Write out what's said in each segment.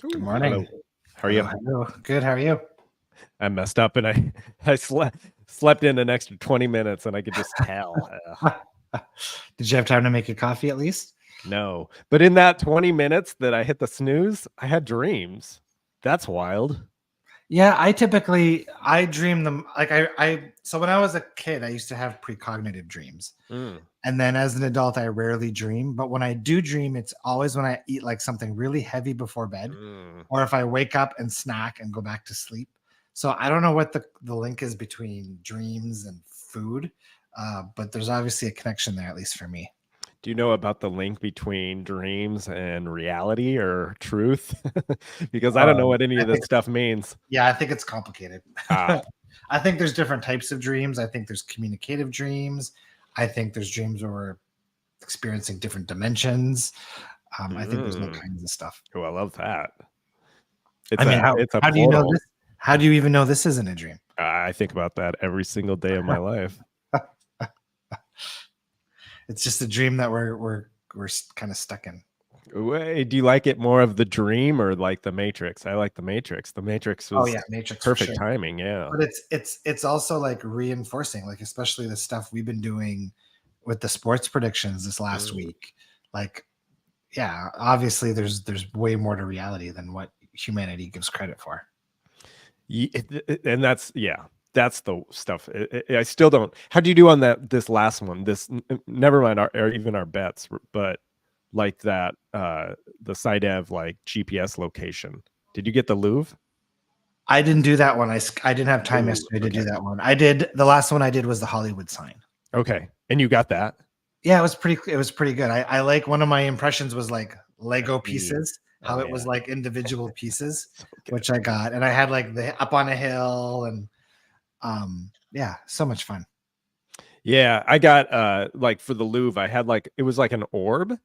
Good morning. Hello. How are you? Hello. Good. How are you? I messed up and I slept in an extra 20 minutes and I could just tell. Did you have time to make a coffee at least? No, but in that 20 minutes that I hit the snooze, I had dreams. That's wild. Yeah, I dream them like so when I was a kid, I used to have precognitive dreams. And then as an adult, I rarely dream. But when I do dream, it's always when I eat like something really heavy before bed, or if I wake up and snack and go back to sleep. So I don't know what the link is between dreams and food, but there's obviously a connection there, at least for me. Do you know about the link between dreams and reality or truth? Because I don't know what any of this stuff means. Yeah, I think it's complicated. I think there's different types of dreams. I think there's communicative dreams. I think there's dreams where we're experiencing different dimensions. I think there's all kinds of stuff. Oh, I love that. How do you know this? How do you even know this isn't a dream? I think about that every single day of my life. It's just a dream that we're kind of stuck in. Wait, do you like it more of the dream or like the Matrix? I like the Matrix. The Matrix was Matrix perfect timing. Yeah, but it's also like reinforcing, like especially the stuff we've been doing with the sports predictions this last week. Like, yeah, obviously there's way more to reality than what humanity gives credit for. And that's the stuff. I still don't. How do you do on this last one? Never mind even our bets, but like that the SciDev like GPS location. Did you get the Louvre? I didn't do that one. I didn't have time yesterday to do that one. The last one I did was the Hollywood sign. Okay, and you got that? Yeah, it was pretty good. I like, one of my impressions was like Lego pieces. How it was like individual pieces, which I got, and I had like the up on a hill, and so much fun. Yeah, I got like for the Louvre, I had like, it was like an orb,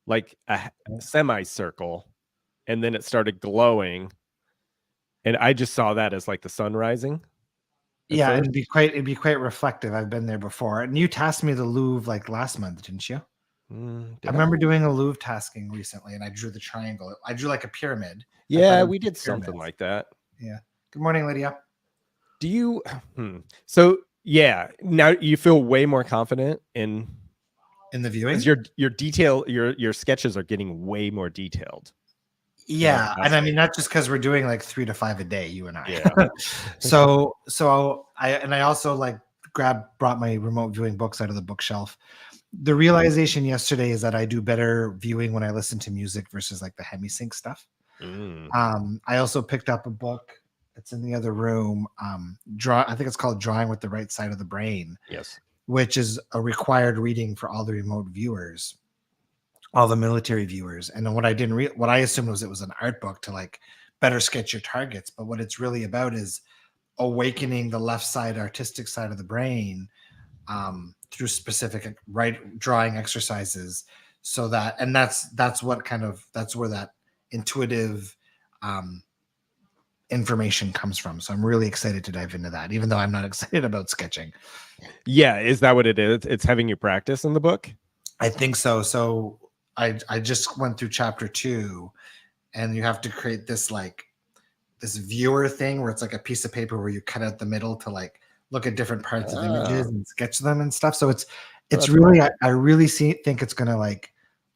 like a semicircle, and then it started glowing, and I just saw that as like the sun rising. Yeah, it'd be quite reflective. I've been there before, and you tasked me the Louvre like last month, didn't you? I remember doing a Louvre tasking recently, and I drew the triangle. I drew like a pyramid. Yeah, we did something like that. Yeah. Good morning, Lydia. Do you? So yeah, now you feel way more confident in the viewing. Your sketches are getting way more detailed. Yeah, and I mean not just because we're doing like 3 to 5 a day, you and I. Yeah. so I also like brought my remote viewing books out of the bookshelf. The realization yesterday is that I do better viewing when I listen to music versus like the hemisync stuff. I also picked up a book. It's in the other room. I think it's called Drawing with the Right Side of the Brain. Yes. Which is a required reading for all the remote viewers, all the military viewers. And then what I assumed was it was an art book to like better sketch your targets. But what it's really about is awakening the left side, artistic side of the brain, through specific drawing exercises, so that, and that's where that intuitive information comes from. So I'm really excited to dive into that, even though I'm not excited about sketching. Yeah, is that what it is? It's having you practice in the book? I think so. So I just went through chapter 2, and you have to create this viewer thing where it's like a piece of paper where you cut out the middle to like look at different parts of images and sketch them and stuff. So it's really, I really think it's going to like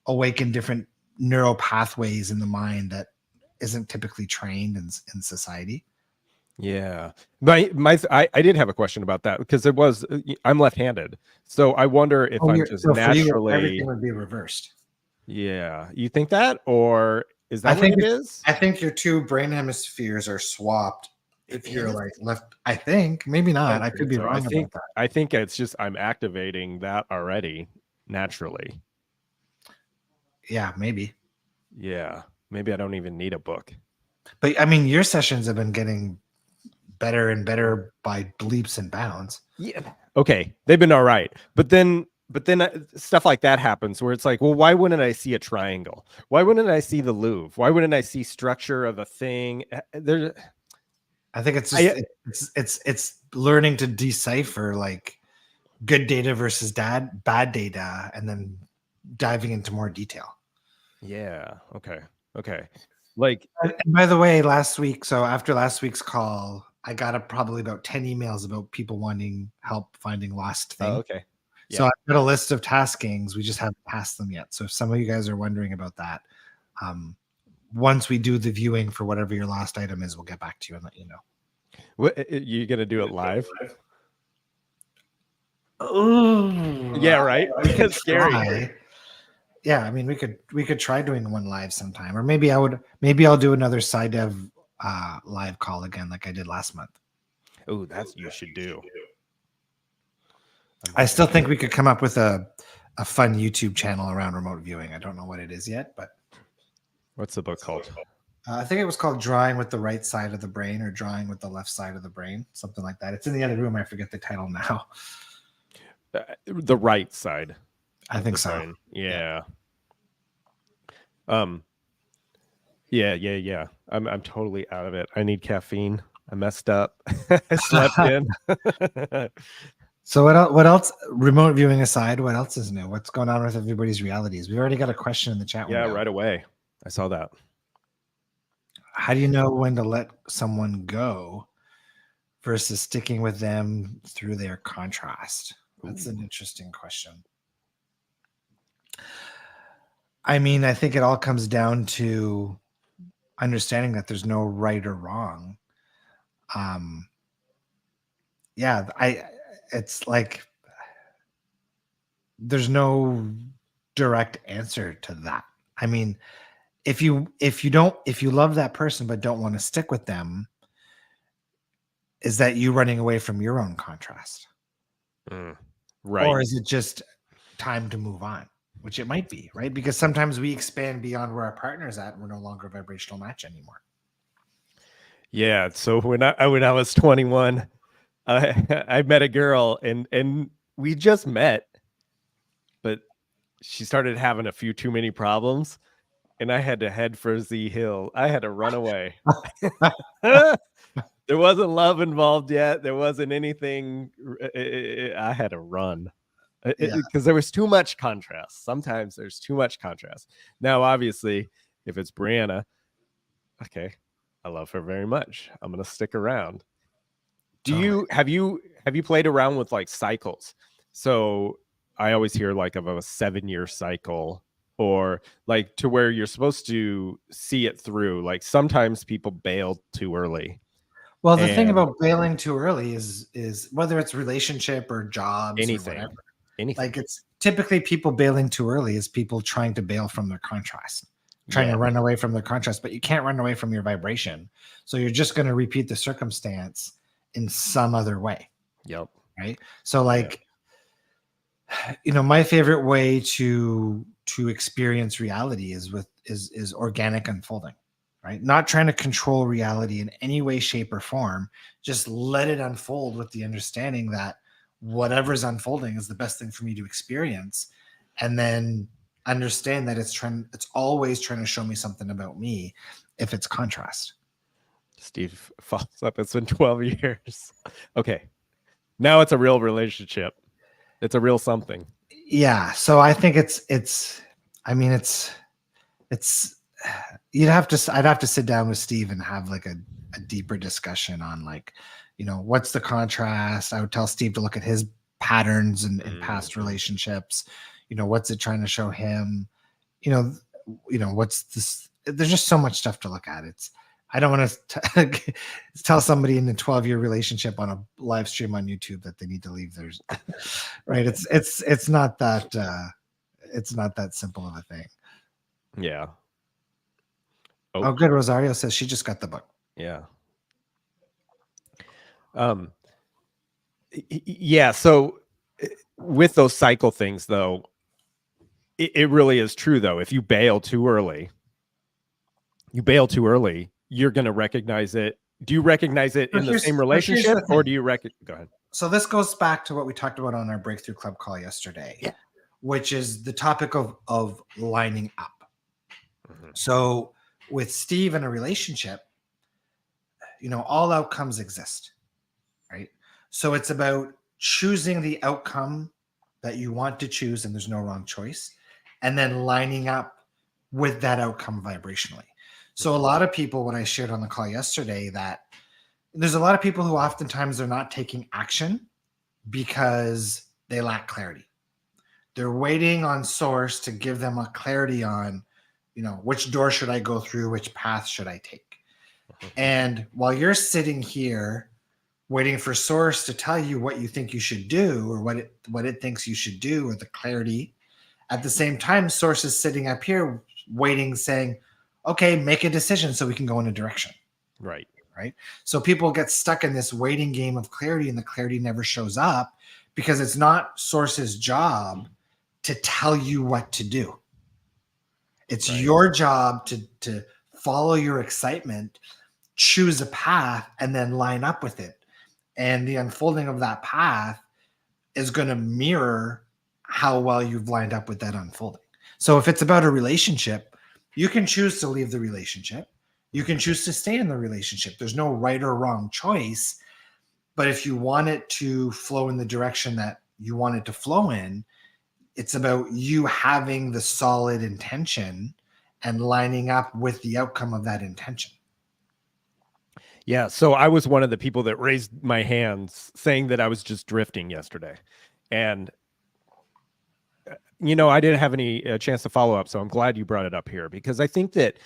awaken different neural pathways in the mind that isn't typically trained in society. Yeah. I did have a question about that because I'm left-handed. So I wonder if I'm just naturally, for you, everything would be reversed. Yeah. You think that, or is that what it is? I think your two brain hemispheres are swapped. If you're like left, I think maybe not. I could be wrong about that. I think it's just I'm activating that already naturally. Yeah, maybe. Yeah. Maybe I don't even need a book. But I mean, your sessions have been getting better and better by leaps and bounds. Yeah. Okay. They've been all right. But then stuff like that happens where it's like, well, why wouldn't I see a triangle? Why wouldn't I see the Louvre? Why wouldn't I see structure of a thing? I think it's just it's learning to decipher like good data versus bad data, and then diving into more detail. Yeah. Okay. Like, and by the way, after last week's call, I got probably about 10 emails about people wanting help finding lost things. Oh, okay. Yeah. So I've got a list of taskings. We just haven't passed them yet. So if some of you guys are wondering about that, once we do the viewing for whatever your last item is, we'll get back to you and let you know. What, you gonna do it live? Oh, yeah, right. It's scary. Yeah, I mean, we could try doing one live sometime, or maybe I'll do another side dev live call again, like I did last month. Oh, that's you should do. I still think we could come up with a fun YouTube channel around remote viewing. I don't know what it is yet, but what's the book called? I think it was called Drawing with the Right Side of the Brain, or Drawing with the Left Side of the Brain, something like that. It's in the other room. I forget the title now. The right side. I think so. Brain. Yeah. Yeah. I'm totally out of it. I need caffeine. I messed up. I slept in. So what else? Remote viewing aside, what else is new? What's going on with everybody's realities? We already got a question in the chat window. Yeah, right away. I saw that. How do you know when to let someone go versus sticking with them through their contrast? That's an interesting question. I mean, I think it all comes down to understanding that there's no right or wrong. It's like there's no direct answer to that. I mean, if you love that person but don't want to stick with them, is that you running away from your own contrast? Right. Or is it just time to move on? Which it might be, right? Because sometimes we expand beyond where our partner's at, and we're no longer a vibrational match anymore. Yeah. So when I was 21, I met a girl and we just met, but she started having a few too many problems, and I had to head for Z Hill. I had to run away. There wasn't love involved yet. There wasn't anything. I had to run. Because there was too much contrast. Sometimes there's too much contrast. Now, obviously, if it's Brianna, okay, I love her very much. I'm gonna stick around. Have you played around with like cycles? So I always hear like of a 7-year cycle, or like to where you're supposed to see it through. Like sometimes people bail too early. Well, the thing about bailing too early is whether it's relationship or jobs, anything. Or whatever. Like it's typically people bailing too early is people trying to bail from their contrast, trying to run away from their contrast, but you can't run away from your vibration. So you're just going to repeat the circumstance in some other way. Yep. Right. So like, my favorite way to experience reality is organic unfolding, right? Not trying to control reality in any way, shape, or form. Just let it unfold with the understanding that whatever's unfolding is the best thing for me to experience, and then understand that it's always trying to show me something about me if it's contrast. Steve follows up. It's been 12 years. Okay. Now it's a real relationship. It's a real something. Yeah. So I think I'd have to sit down with Steve and have like a deeper discussion on like, what's the contrast? I would tell Steve to look at his patterns in past relationships. What's it trying to show him? what's this? There's just so much stuff to look at. I don't want to tell somebody in a 12-year relationship on a live stream on YouTube that they need to leave theirs. Right. It's not that simple of a thing. Yeah. Oh, good. Rosario says she just got the book. Yeah. Yeah. So with those cycle things, though, it really is true, though. If you bail too early, you're going to recognize it. Do you recognize it in the same relationship, or do you go ahead? So this goes back to what we talked about on our Breakthrough Club call yesterday, which is the topic of lining up. Mm-hmm. So with Steve in a relationship, all outcomes exist, right? So it's about choosing the outcome that you want to choose, and there's no wrong choice, and then lining up with that outcome vibrationally. So a lot of people, when I shared on the call yesterday, that there's a lot of people who oftentimes are not taking action because they lack clarity. They're waiting on source to give them a clarity on, which door should I go through? Which path should I take? And while you're sitting here waiting for source to tell you what you think you should do, or what it thinks you should do, or the clarity, at the same time, source is sitting up here waiting, saying, okay, make a decision so we can go in a direction. Right. So people get stuck in this waiting game of clarity, and the clarity never shows up because it's not source's job to tell you what to do. It's your job to follow your excitement, choose a path, and then line up with it. And the unfolding of that path is going to mirror how well you've lined up with that unfolding. So if it's about a relationship, you can choose to leave the relationship. You can choose to stay in the relationship. There's no right or wrong choice. But if you want it to flow in the direction that you want it to flow in, it's about you having the solid intention and lining up with the outcome of that intention. Yeah. So I was one of the people that raised my hands saying that I was just drifting yesterday. And, I didn't have any chance to follow up. So I'm glad you brought it up here, because I think that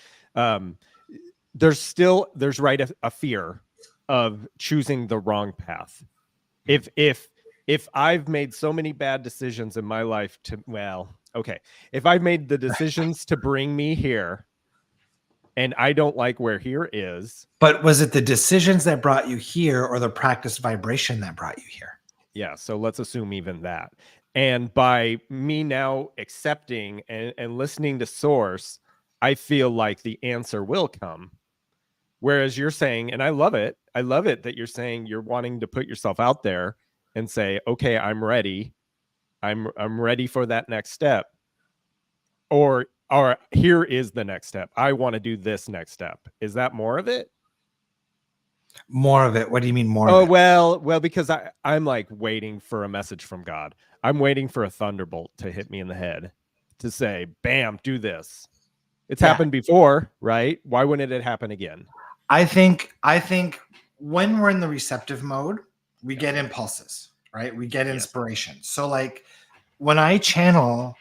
there's a fear of choosing the wrong path. If I've made so many bad decisions in my life if I've made the decisions to bring me here and I don't like where here is. But was it the decisions that brought you here, or the practice vibration that brought you here? Yeah. So let's assume even that. And by me now accepting and listening to source, I feel like the answer will come. Whereas you're saying, and I love it that you're saying you're wanting to put yourself out there and say, okay, I'm ready. I'm ready for that next step. Or here is the next step. I want to do this next step. Is that more of it? More of it? What do you mean more of it? Well, because I'm like waiting for a message from God. I'm waiting for a thunderbolt to hit me in the head to say, bam, do this. It's happened before, right? Why wouldn't it happen again? I think when we're in the receptive mode, we get impulses, right? We get inspiration. So like when I channel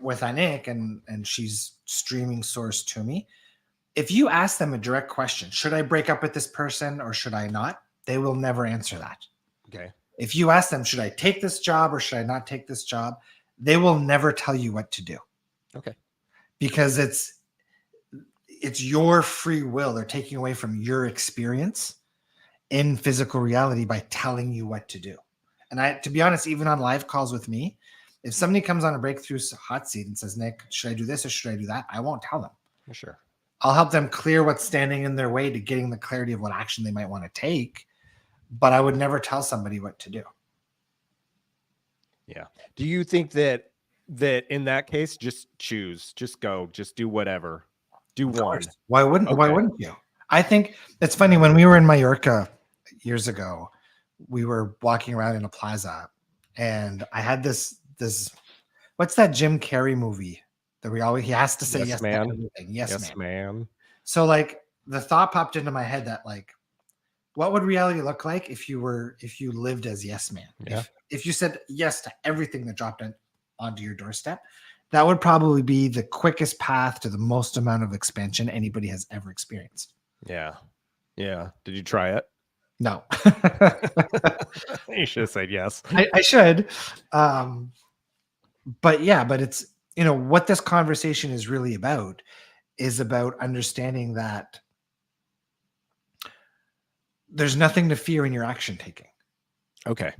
with Anik and she's streaming source to me, if you ask them a direct question, should I break up with this person or should I not? They will never answer that. Okay. If you ask them, should I take this job or should I not take this job? They will never tell you what to do. Okay. Because it's your free will. They're taking away from your experience in physical reality by telling you what to do. And to be honest, even on live calls with me, if somebody comes on a breakthrough hot seat and says, Nick, should I do this or should I do that? I won't tell them. For sure. I'll help them clear what's standing in their way to getting the clarity of what action they might want to take. But I would never tell somebody what to do. Yeah. Do you think that in that case, just choose, just go, just do whatever, do one? Why wouldn't you? I think it's funny. When we were in Mallorca years ago, we were walking around in a plaza and I had this, what's that Jim Carrey movie that he has to say yes man. to everything. Yes, man. So like the thought popped into my head that like, what would reality look like if you lived as yes man? Yeah. If you said yes to everything that dropped onto your doorstep, that would probably be the quickest path to the most amount of expansion anybody has ever experienced. Yeah. Yeah. Did you try it? No. You should have said yes. I should. But yeah, but it's, what this conversation is really about is about understanding that there's nothing to fear in your action taking. Okay.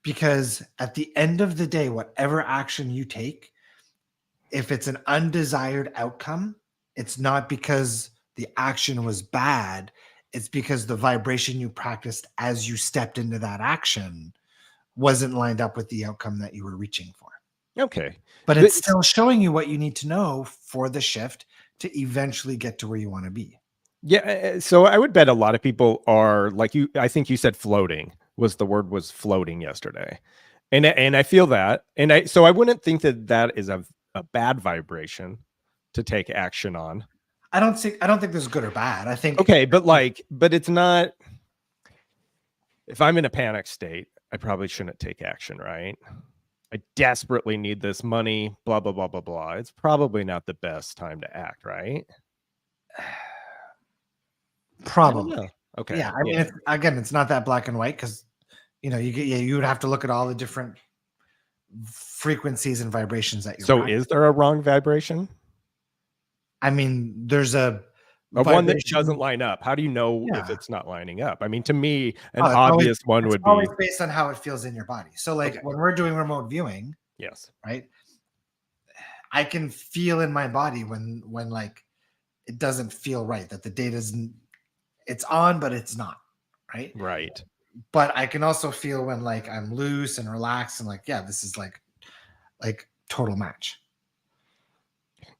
Because at the end of the day, whatever action you take, if it's an undesired outcome, it's not because the action was bad. It's because the vibration you practiced as you stepped into that action wasn't lined up with the outcome that you were reaching for. Okay. But it's still showing you what you need to know for the shift to eventually get to where you want to be. Yeah. So I would bet a lot of people are like you. I think you said floating was floating yesterday. And I feel that. So I wouldn't think that is a bad vibration to take action on. I don't think there's good or bad. I think okay, but it's not. If I'm in a panic state, I probably shouldn't take action, right? I desperately need this money, blah, blah, blah, blah, blah. It's probably not the best time to act, right? Probably. Okay. Yeah. I mean, it's not that black and white because, you would have to look at all the different frequencies and vibrations that you're practicing. Is there a wrong vibration? I mean, there's a one that doesn't line up. How do you know if it's not lining up? I mean, to me, an obvious one would be always based on how it feels in your body. So like when we're doing remote viewing, yes, right, I can feel in my body when like it doesn't feel right, that the data's it's on but it's not, right. But I can also feel when like I'm loose and relaxed and like, yeah, this is like total match.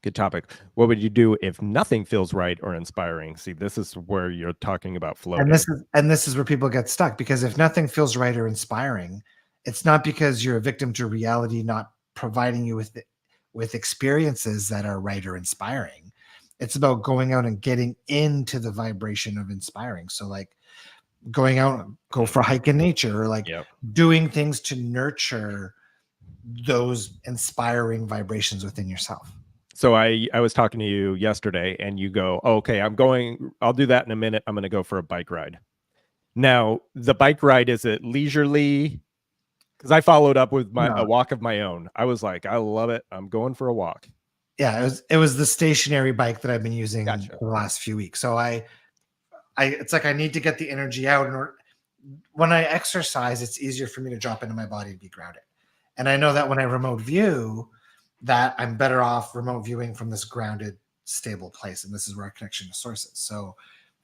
Good topic. What would you do if nothing feels right or inspiring? See, this is where you're talking about floating. And this is where people get stuck, because if nothing feels right or inspiring, it's not because you're a victim to reality not providing you with experiences that are right or inspiring. It's about going out and getting into the vibration of inspiring. So like going out, go for a hike in nature, or like doing things to nurture those inspiring vibrations within yourself. So I was talking to you yesterday and you go, oh, okay, I'll do that in a minute. I'm going to go for a bike ride. Now, the bike ride, is it leisurely? Because I followed up with a walk of my own. I was like, I love it. I'm going for a walk. Yeah, it was the stationary bike that I've been using for the last few weeks. So it's like I need to get the energy out. And when I exercise, it's easier for me to drop into my body and be grounded. And I know that when I remote view, that I'm better off remote viewing from this grounded, stable place. And this is where our connection to source is. So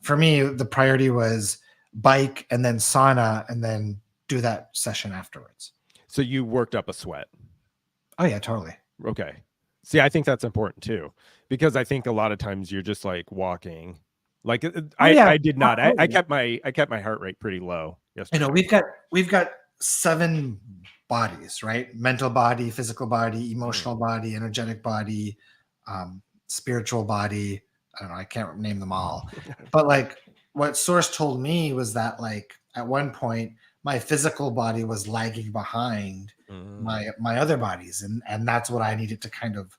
for me, the priority was bike and then sauna and then do that session afterwards. So you worked up a sweat. Oh yeah, totally. Okay. See, I think that's important too, because I think a lot of times you're just like walking. Like I did not. I kept my heart rate pretty low yesterday. We've got 7 bodies, right? Mental body, physical body, emotional body, energetic body, spiritual body. I don't know, I can't name them all. But like what Source told me was that like at one point my physical body was lagging behind my other bodies, and that's what I needed to kind of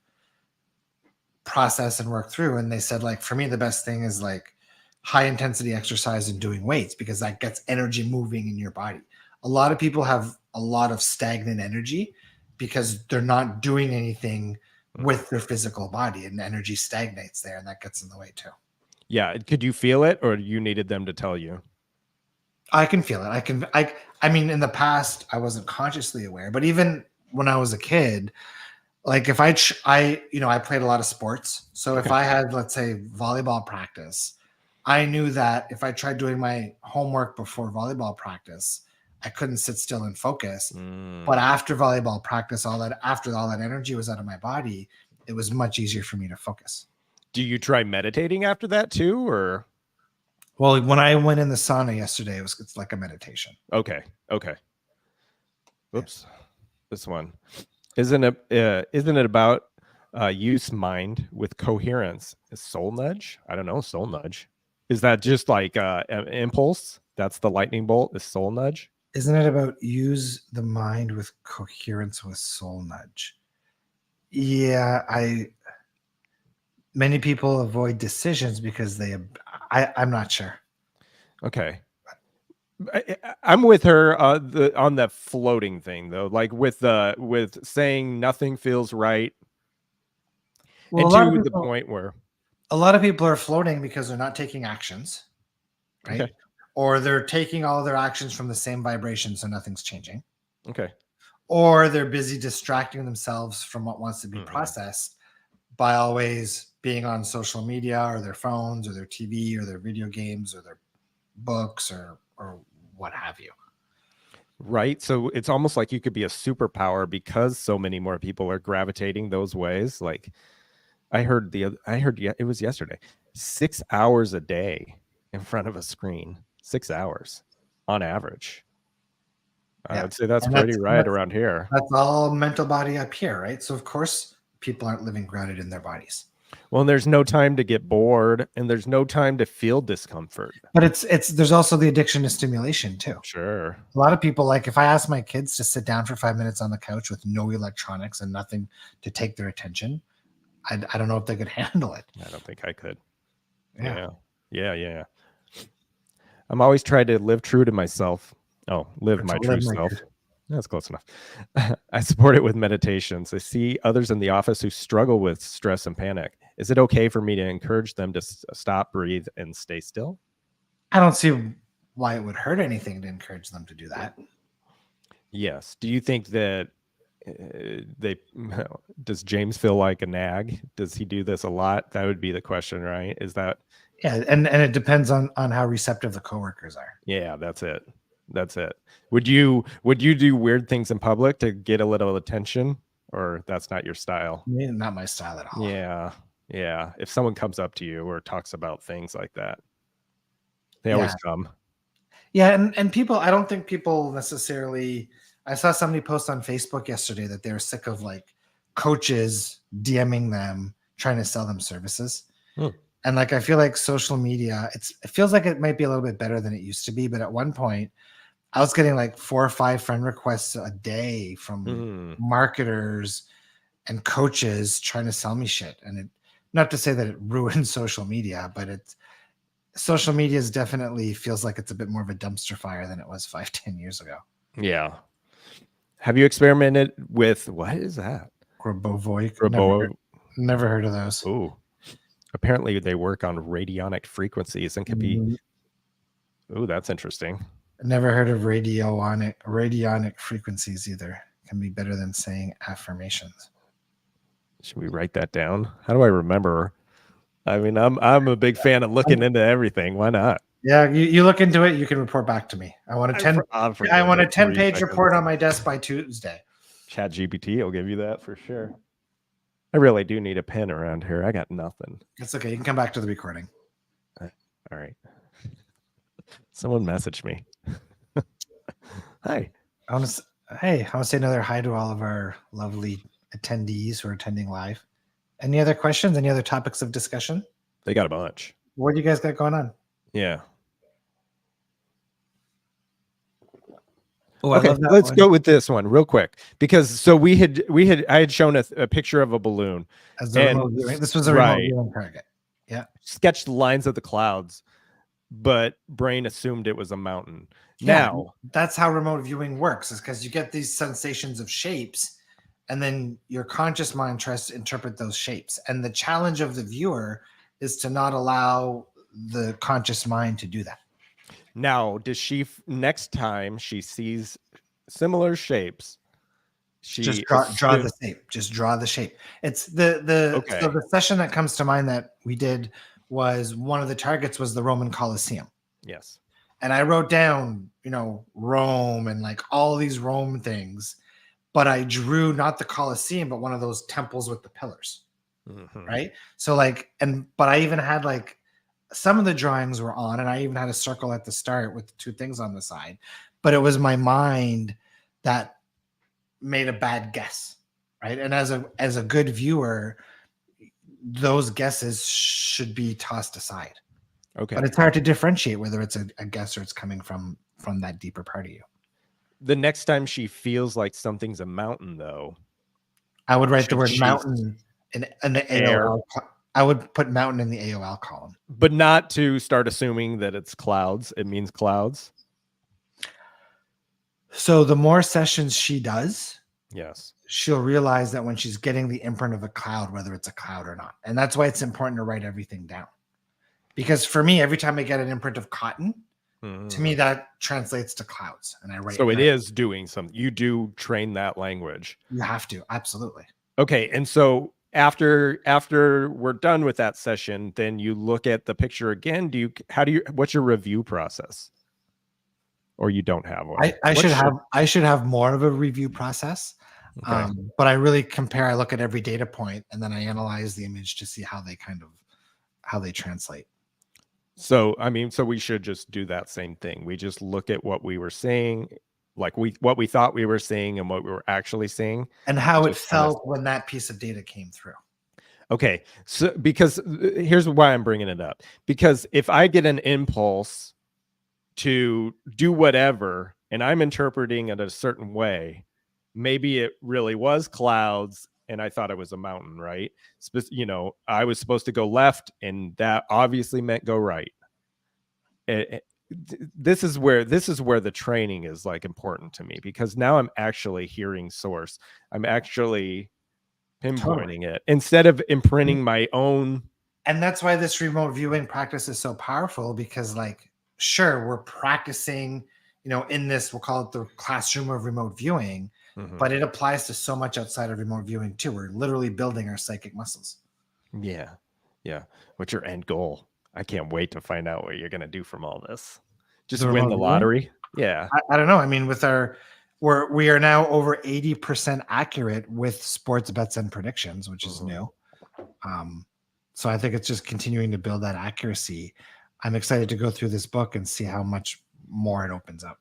process and work through. And they said like for me the best thing is like high intensity exercise and doing weights, because that gets energy moving in your body. A lot of people have a lot of stagnant energy because they're not doing anything with their physical body, and energy stagnates there, and that gets in the way too. Yeah. Could you feel it, or you needed them to tell you? I can feel it. I mean, in the past I wasn't consciously aware, but even when I was a kid, like if I played a lot of sports. So if I had, let's say, volleyball practice, I knew that if I tried doing my homework before volleyball practice, I couldn't sit still and focus. But after volleyball practice, after all that energy was out of my body, it was much easier for me to focus. Do you try meditating after that too, or? Well, when I went in the sauna yesterday, it's like a meditation. Okay. Oops. Yeah. This one. Isn't it about use mind with coherence? Is soul nudge? I don't know. Soul nudge. Is that just like impulse? That's the lightning bolt. Is soul nudge? Isn't it about use the mind with coherence with soul nudge? Yeah, many people avoid decisions because I'm not sure. Okay. I'm with her on the floating thing though, like with saying nothing feels right, Well, and to the point where a lot of people are floating because they're not taking actions, right? okay, Or they're taking all their actions from the same vibration, so nothing's changing. okay, Or they're busy distracting themselves from what wants to be hmm processed by always being on social media or their phones or their TV or their video games or their books or what have you. right. So it's almost like you could be a superpower because so many more people are gravitating those ways. Like I heard yeah, it was yesterday, 6 hours a day in front of a screen, 6 hours on average. I Yeah. would say that's And pretty that's right that's around here. that's all mental body up here, right? So of course people aren't living grounded in their bodies. Well, and there's no time to get bored and there's no time to feel discomfort. But it's there's also the addiction to stimulation too. Sure. A lot of people, like, if I ask my kids to sit down for 5 minutes on the couch with no electronics and nothing to take their attention, I don't know if they could handle it. I don't think I could. Yeah. Yeah. I'm always trying to live true to myself. Oh, live Or my to true live my self. That's close enough. I support it with meditations. I see others in the office who struggle with stress and panic. Is it okay for me to encourage them to stop, breathe, and stay still? I don't see why it would hurt anything to encourage them to do that. Yes. Do you think that they does James feel like a nag? Does he do this a lot? That would be the question, right? Is that Yeah, and it depends on how receptive the coworkers are. yeah, that's it. That's it. Would you do weird things in public to get a little attention, or that's not your style? Not my style at all. Yeah. Yeah. If someone comes up to you or talks about things like that, they Yeah. always come. Yeah, and people, I don't think people necessarily. I saw somebody post on Facebook yesterday that they're sick of like coaches DMing them trying to sell them services. Hmm. And like I feel like social media, it feels like it might be a little bit better than it used to be, but at one point I was getting like 4 or 5 friend requests a day from Mm. marketers and coaches trying to sell me shit. And it, not to say that it ruins social media, but it's social media is definitely feels like it's a bit more of a dumpster fire than it was 5-10 years ago. Yeah. Have you experimented with what is that? Robovoic. Breau. Never heard of those. Oh, apparently they work on radionic frequencies and can be. Oh, that's interesting. Never heard of radionic frequencies either. Can be better than saying affirmations. Should we write that down? How do I remember? I mean, I'm a big fan of looking into everything. Why not? Yeah, you look into it. You can report back to me. I want a 10-page report on my desk by Tuesday. ChatGPT will give you that for sure. I really do need a pen around here. I got nothing. It's okay. You can come back to the recording. All right. Someone messaged me. Hi. I want to say another hi to all of our lovely attendees who are attending live. Any other questions? Any other topics of discussion? They got a bunch. What do you guys got going on? Yeah. Oh, okay, let's go with this one real quick because so I had shown a picture of a balloon. This was a remote viewing target. Yeah. Sketched the lines of the clouds, but brain assumed it was a mountain. Yeah, now that's how remote viewing works, is because you get these sensations of shapes and then your conscious mind tries to interpret those shapes. And the challenge of the viewer is to not allow the conscious mind to do that. Now, does she next time she sees similar shapes, she just draw the shape. Just draw the shape. It's so the session that comes to mind that we did was one of the targets was the Roman Colosseum. Yes. And I wrote down, Rome and like all these Rome things, but I drew not the Colosseum, but one of those temples with the pillars. Mm-hmm. Right. So but I even had like some of the drawings were on, and I even had a circle at the start with the 2 things on the side, but it was my mind that made a bad guess. Right. And as a good viewer, those guesses should be tossed aside. Okay. But it's hard to differentiate whether it's a guess or it's coming from that deeper part of you. The next time she feels like something's a mountain, though, I would write the word mountain in the AOL. I would put mountain in the AOL column. But not to start assuming that it's clouds. It means clouds. So the more sessions she does, yes, she'll realize that when she's getting the imprint of a cloud, whether it's a cloud or not. And that's why it's important to write everything down. Because for me, every time I get an imprint of cotton, to me, that translates to clouds. And I write. So it is doing something. You do train that language. You have to. Absolutely. Okay. And so after we're done with that session, then you look at the picture again. What's your review process? Or you don't have one? I should have more of a review process. Okay. But I really compare. I look at every data point and then I analyze the image to see how they translate. So, I mean, so we should just do that same thing. We just look at what we were saying, like what we thought we were seeing and what we were actually seeing. And how it felt when that piece of data came through. Okay. So, because here's why I'm bringing it up. Because if I get an impulse to do whatever, and I'm interpreting it a certain way, maybe it really was clouds and I thought it was a mountain, right? I was supposed to go left and that obviously meant go right. This is where the training is like important to me, because now I'm actually hearing source. I'm actually pinpointing it instead of imprinting my own. And that's why this remote viewing practice is so powerful, because like, sure, we're practicing, in this, we'll call it the classroom of remote viewing, but it applies to so much outside of remote viewing too. We're literally building our psychic muscles. Yeah. Yeah. What's your end goal? I can't wait to find out what you're going to do from all this. Just win the lottery. Yeah. I don't know. I mean, we are now over 80% accurate with sports bets and predictions, which is new. So I think it's just continuing to build that accuracy. I'm excited to go through this book and see how much more it opens up.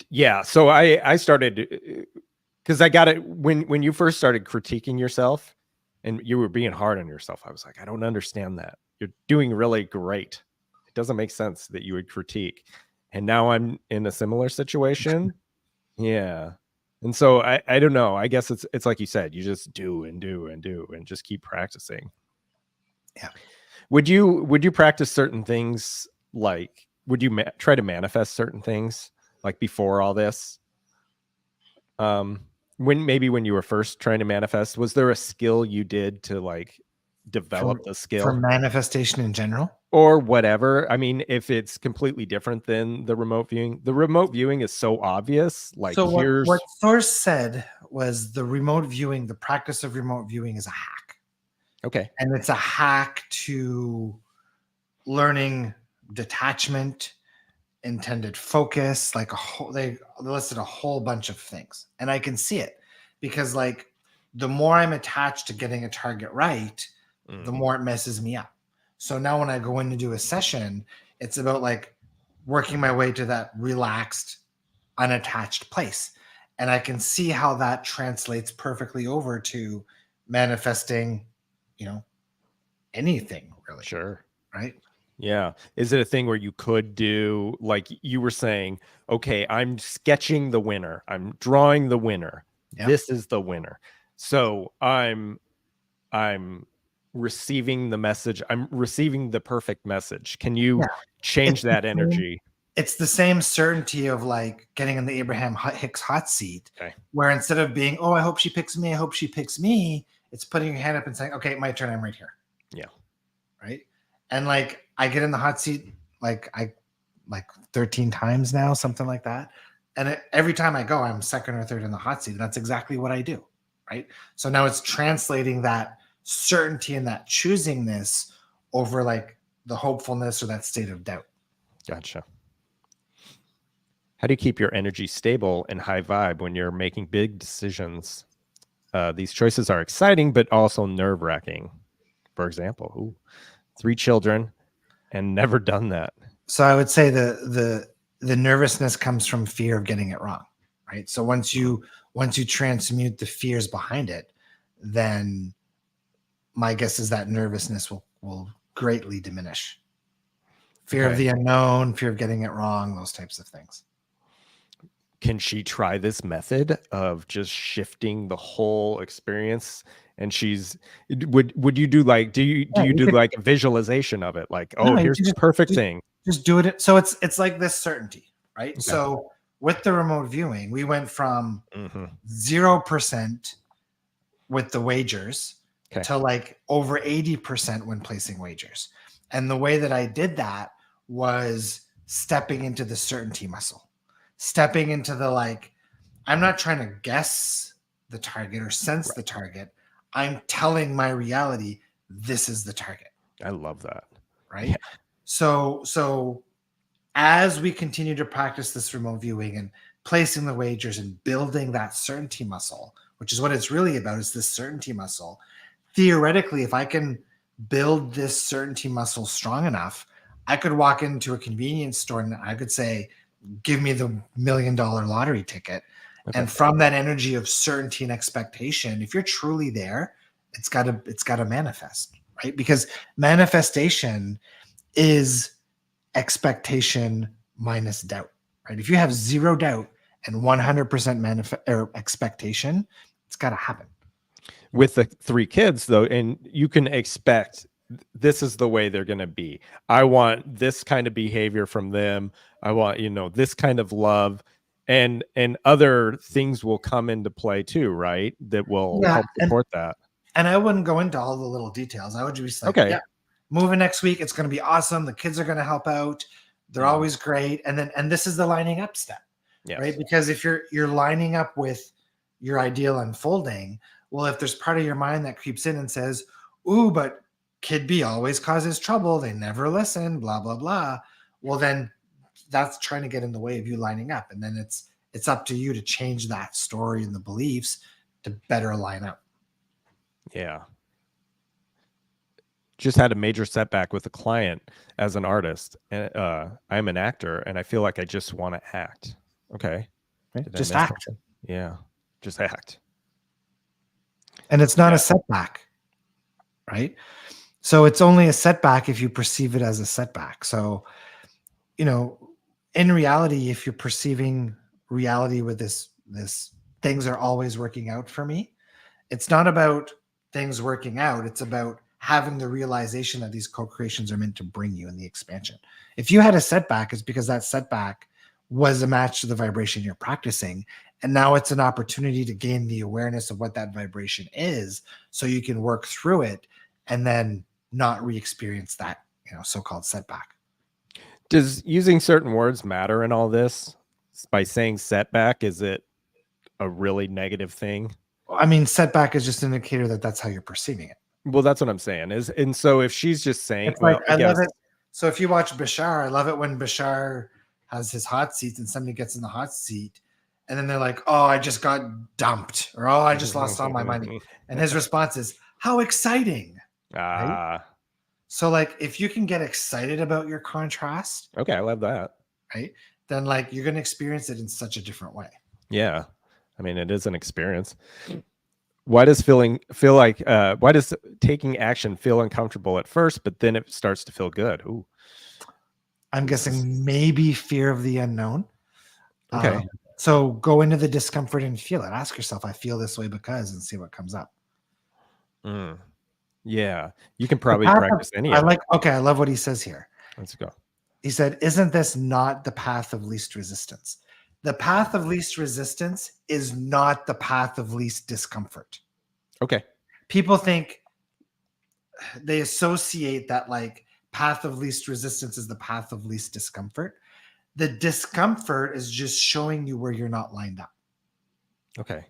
Yeah. So I started, because I got it when you first started critiquing yourself and you were being hard on yourself. I was like, I don't understand that. You're doing really great. It doesn't make sense that you would critique. And now I'm in a similar situation. Yeah. And so I don't know. I guess it's like you said, you just do and do and do and just keep practicing. Yeah. Would you practice certain things? Like, would you try to manifest certain things like before all this? When you were first trying to manifest, was there a skill you did to like develop the skill for manifestation in general or whatever? I mean, if it's completely different than the remote viewing is so obvious. Like, so what Source said was the practice of remote viewing is a hack. Okay. And it's a hack to learning detachment, intended focus, like they listed a whole bunch of things. And I can see it because like the more I'm attached to getting a target right, the more it messes me up. So now when I go in to do a session, it's about like working my way to that relaxed, unattached place. And I can see how that translates perfectly over to manifesting, anything really. Sure. Right. Yeah. Is it a thing where you could do, like you were saying, okay, I'm sketching the winner. I'm drawing the winner. Yep. This is the winner. So I'm receiving the message. I'm receiving the perfect message. Can you change that energy? It's the same certainty of like getting in the Abraham-Hicks hot seat, where instead of being, oh, I hope she picks me, I hope she picks me, it's putting your hand up and saying, okay, my turn, I'm right here. Yeah. Right. And like I get in the hot seat like 13 times now, something like that. And every time I go, I'm second or third in the hot seat. And that's exactly what I do. Right. So now it's translating that certainty and that choosingness over like the hopefulness or that state of doubt. Gotcha. How do you keep your energy stable and high vibe when you're making big decisions? These choices are exciting, but also nerve-wracking. For example, 3 children and never done that. So I would say the nervousness comes from fear of getting it wrong, right? So once you transmute the fears behind it, then my guess is that nervousness will greatly diminish. Fear of the unknown, fear of getting it wrong, those types of things. can she try this method of just shifting the whole experience? And would you do like, do you do could, like a visualization of it? Like, oh, no, you here's can the perfect just, thing. just do it. So it's like this certainty, right? Okay. So with the remote viewing, we went from 0% with the wagers to like over 80% when placing wagers. And the way that I did that was stepping into the certainty muscle, stepping into the like, I'm not trying to guess the target or sense the target. I'm telling my reality, this is the target. I love that. Right. Yeah. So as we continue to practice this remote viewing and placing the wagers and building that certainty muscle, which is what it's really about, is this certainty muscle. Theoretically, if I can build this certainty muscle strong enough, I could walk into a convenience store and I could say, give me the $1 million lottery ticket. Okay. And from that energy of certainty and expectation, if you're truly there, it's got to manifest, right? Because manifestation is expectation minus doubt, right? If you have zero doubt and 100% expectation, it's got to happen. With the 3 kids though, and you can expect this is the way they're going to be. I want this kind of behavior from them. I want, this kind of love, and other things will come into play too, right? That will help support that. And I wouldn't go into all the little details. I would just like, yeah, moving next week, it's going to be awesome. The kids are going to help out. They're always great. And this is the lining up step, right? Because if you're lining up with your ideal unfolding, well, if there's part of your mind that creeps in and says, ooh, but kid B always causes trouble, they never listen, blah, blah, blah. Well, then that's trying to get in the way of you lining up. And then it's up to you to change that story and the beliefs to better align up. Yeah. Just had a major setback with a client as an artist. And I'm an actor and I feel like I just want to act. Okay. Just act. Something? Yeah. Just act. And it's not a setback, right? So it's only a setback if you perceive it as a setback. So, in reality, if you're perceiving reality with this things are always working out for me, it's not about things working out. It's about having the realization that these co-creations are meant to bring you in the expansion. If you had a setback, it's because that setback was a match to the vibration you're practicing. And now it's an opportunity to gain the awareness of what that vibration is so you can work through it and then not re-experience that, so-called setback. Does using certain words matter in all this? By saying setback, is it a really negative thing? I mean, setback is just an indicator that that's how you're perceiving it. Well, that's what I'm saying. And so if she's just saying, it's like, I love it. So if you watch Bashar, I love it when Bashar has his hot seat and somebody gets in the hot seat and then they're like, oh, I just got dumped, or oh, I just lost all my money. And his response is, how exciting. Right? So like, if you can get excited about your contrast. Okay. I love that. Right. Then like, you're going to experience it in such a different way. Yeah. I mean, it is an experience. Why does why does taking action feel uncomfortable at first, but then it starts to feel good? Ooh. I'm guessing maybe fear of the unknown. Okay. So go into the discomfort and feel it. Ask yourself, I feel this way because, and see what comes up. Yeah. You can probably practice any of it. I love what he says here. Let's go. He said, isn't this not the path of least resistance? The path of least resistance is not the path of least discomfort. Okay. People think they associate that like path of least resistance is the path of least discomfort. The discomfort is just showing you where you're not lined up. Okay.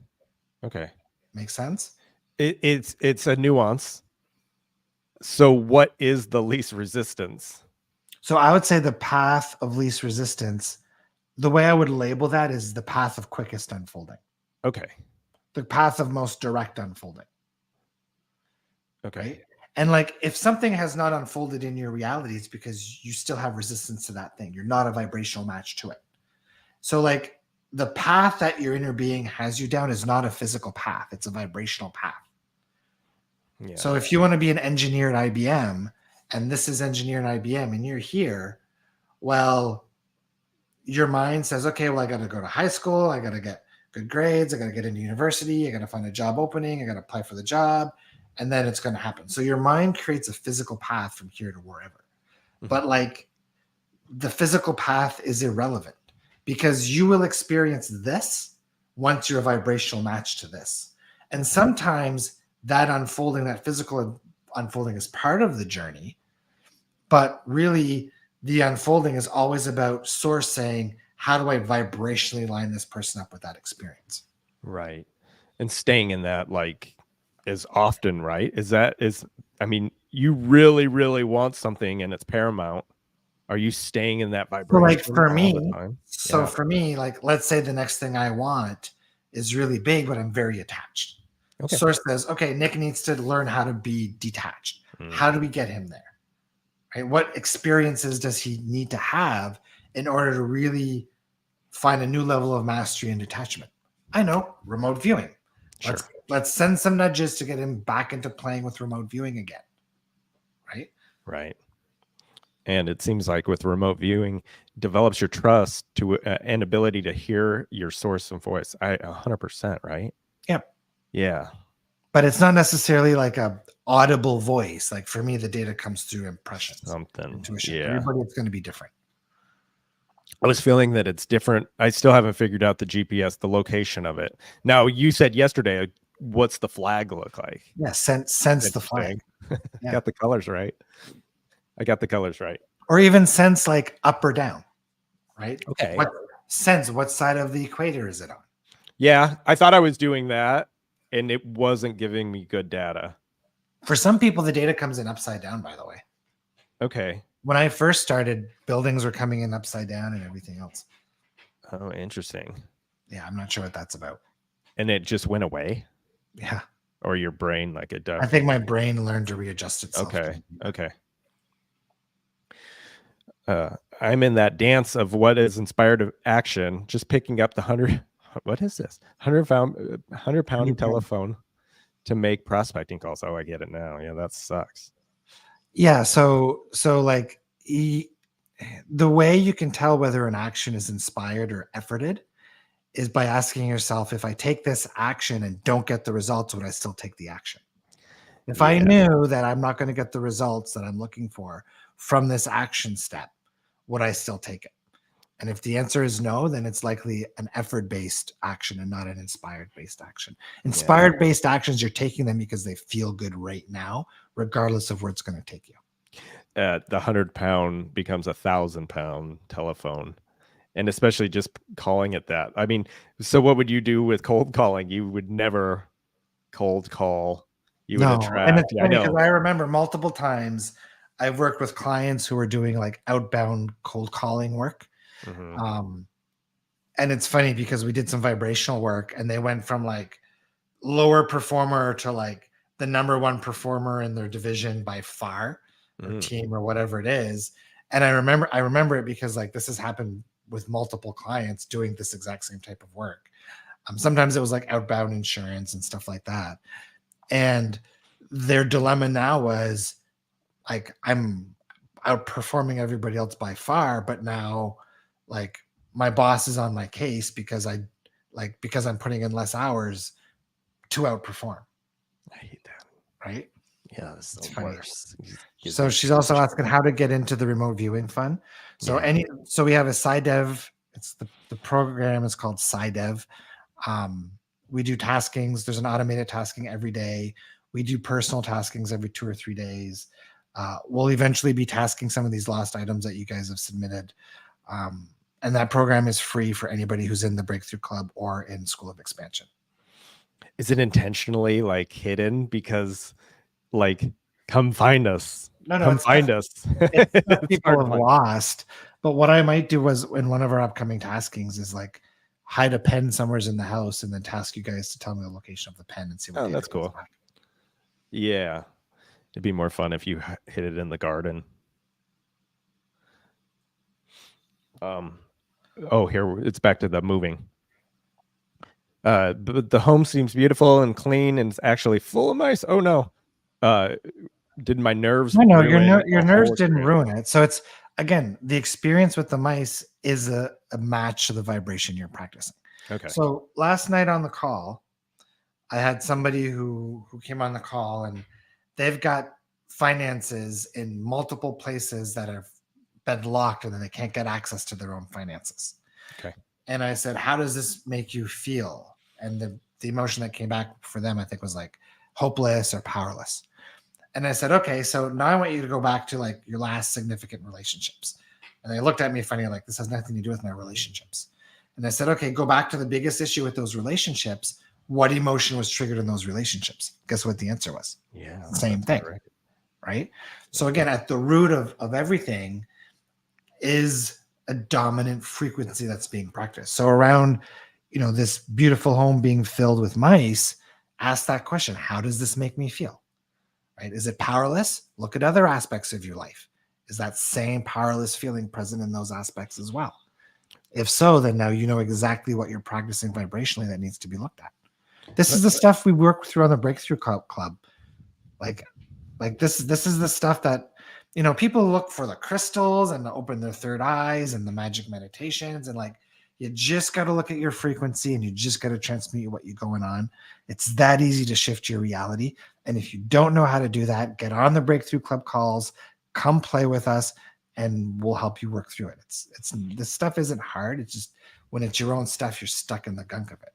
Makes sense? It's a nuance. So what is the least resistance? So I would say the path of least resistance, the way I would label that is the path of quickest unfolding. Okay. The path of most direct unfolding. Okay. Right? And like, if something has not unfolded in your reality, it's because you still have resistance to that thing. You're not a vibrational match to it. So like, the path that your inner being has you down is not a physical path. It's a vibrational path. Yeah. So if you want to be an engineer at IBM, and this is engineer at IBM, and you're here, well, your mind says, okay, well, I got to go to high school. I got to get good grades. I got to get into university. I got to find a job opening. I got to apply for the job. And then it's going to happen. So your mind creates a physical path from here to wherever. But like the physical path is irrelevant because you will experience this once you're a vibrational match to this. And sometimes that unfolding, that physical unfolding is part of the journey. But really, the unfolding is always about source saying, how do I vibrationally line this person up with that experience? Right. And staying in that like is often, right? I mean, you really, really want something and it's paramount. Are you staying in that vibration? So like for me, like let's say the next thing I want is really big, but I'm very attached. Okay. Source says, okay, Nick needs to learn how to be detached. How do we get him there? Right? What experiences does he need to have in order to really find a new level of mastery and detachment? I know, remote viewing. Sure. Let's send some nudges to get him back into playing with remote viewing again. Right? Right. And it seems like with remote viewing, develops your trust to and ability to hear your source and voice. 100%, right? Yep. Yeah. But it's not necessarily like a audible voice. Like for me, the data comes through impressions. Something. Intuition. Yeah. Everybody, it's going to be different. I was feeling that it's different. I still haven't figured out the GPS, the location of it. Now, you said yesterday, what's the flag look like? Yeah, sense the flag. Yeah. Got the colors right. I got the colors right. Or even sense like up or down, right? Okay. What side of the equator is it on? Yeah, I thought I was doing that, and it wasn't giving me good data. For some people, the data comes in upside down, by the way. Okay. When I first started, buildings were coming in upside down and everything else. Oh, interesting. Yeah, I'm not sure what that's about. And it just went away? Yeah. Or your brain, like it does? I think my brain learned to readjust itself. Okay. I'm in that dance of what is inspired action, just picking up the 100, what is this? 100 pound telephone to make prospecting calls. Oh, I get it now. Yeah, that sucks. Yeah. So like the way you can tell whether an action is inspired or efforted is by asking yourself, if I take this action and don't get the results, would I still take the action? If I knew that I'm not going to get the results that I'm looking for from this action step, would I still take it? And if the answer is no, then it's likely an effort-based action and not an inspired-based action. Inspired-based actions, you're taking them because they feel good right now, regardless of where it's going to take you. The 100 pound becomes 1,000 pound telephone. And especially just calling it that. I mean, so what would you do with cold calling? You would never cold call. You would attract. And it's funny because I remember multiple times I've worked with clients who are doing like outbound cold calling work. Mm-hmm. And it's funny because we did some vibrational work and they went from like lower performer to like the number one performer in their division by far, or team or whatever it is. And I remember it because like this has happened with multiple clients doing this exact same type of work. Sometimes it was like outbound insurance and stuff like that. And their dilemma now was like, I'm outperforming everybody else by far, but now like my boss is on my case because I'm putting in less hours to outperform. I hate that. Right? Yeah, it's the worst. So she's also asking how to get into the remote viewing fund. So so we have a SciDev. It's the program is called SciDev. We do taskings. There's an automated tasking every day. We do personal taskings every 2 or 3 days. We'll eventually be tasking some of these lost items that you guys have submitted. And that program is free for anybody who's in the Breakthrough Club or in School of Expansion. Is it intentionally like hidden because like come find us? Come find us. It's people have lost. But what I might do was in one of our upcoming taskings is like hide a pen somewhere in the house and then task you guys to tell me the location of the pen and see what. Oh, that's cool. Back. Yeah. It'd be more fun if you hid it in the garden. Here it's back to the moving. But the home seems beautiful and clean and it's actually full of mice. Oh no. Did my nerves? No, your nerves didn't ruin it. So again, the experience with the mice is a match to the vibration you're practicing. Okay. So last night on the call, I had somebody who came on the call, and they've got finances in multiple places that have been locked, and then they can't get access to their own finances. Okay. And I said, how does this make you feel? And the emotion that came back for them, I think, was like hopeless or powerless. And I said, okay, so now I want you to go back to like your last significant relationships. And they looked at me funny, like, this has nothing to do with my relationships. And I said, okay, go back to the biggest issue with those relationships. What emotion was triggered in those relationships? Guess what the answer was? Yeah. Same thing. Right? So again, at the root of everything is a dominant frequency that's being practiced. So around, this beautiful home being filled with mice, ask that question. How does this make me feel? Right? Is it powerless? Look at other aspects of your life. Is that same powerless feeling present in those aspects as well? If so, then now you know exactly what you're practicing vibrationally that needs to be looked at. This is the stuff we work through on the Breakthrough Club. Like this is the stuff that, people look for the crystals and to open their third eyes and the magic meditations. And like, you just got to look at your frequency, and you just got to transmute what you're going on. It's that easy to shift your reality. And if you don't know how to do that, get on the Breakthrough Club calls, come play with us, and we'll help you work through it. It's this stuff isn't hard. It's just when it's your own stuff, you're stuck in the gunk of it.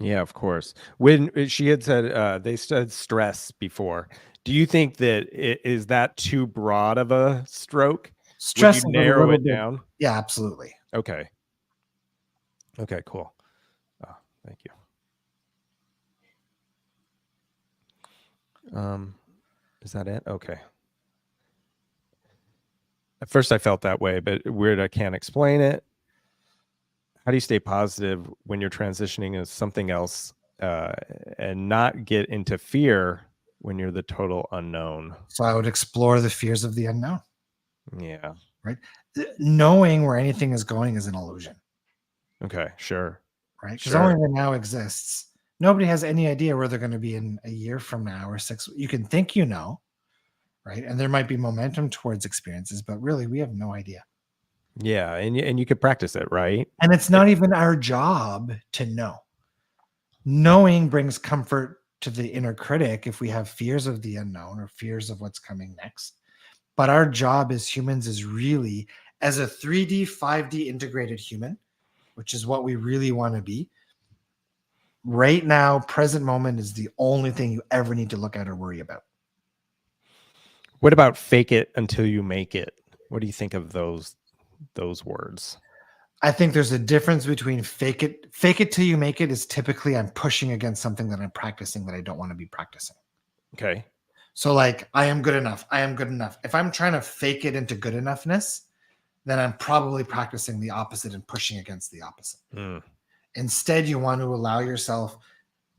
Yeah, of course. When she had said they said stress before, do you think that is that too broad of a stroke? Stress Would you narrow it down? Yeah, absolutely. Okay. Okay, cool. Oh, thank you. Is that it? Okay. At first I felt that way, but weird, I can't explain it. How do you stay positive when you're transitioning into something else and not get into fear when you're the total unknown? So I would explore the fears of the unknown. Yeah. Right. Knowing where anything is going is an illusion. Okay, sure. Right. Because only the now exists. Nobody has any idea where they're going to be in a year from now or 6. You can think right? And there might be momentum towards experiences, but really we have no idea. Yeah, and you could practice it, right? And it's not even our job to know. Knowing brings comfort to the inner critic if we have fears of the unknown or fears of what's coming next. But our job as humans is really, as a 3D, 5D integrated human, which is what we really want to be. Right now, present moment is the only thing you ever need to look at or worry about. What about fake it until you make it? What do you think of those words? I think there's a difference between fake it till you make it is typically I'm pushing against something that I'm practicing that I don't want to be practicing. Okay. So like, I am good enough. I am good enough. If I'm trying to fake it into good enoughness, then I'm probably practicing the opposite and pushing against the opposite. Instead, you want to allow yourself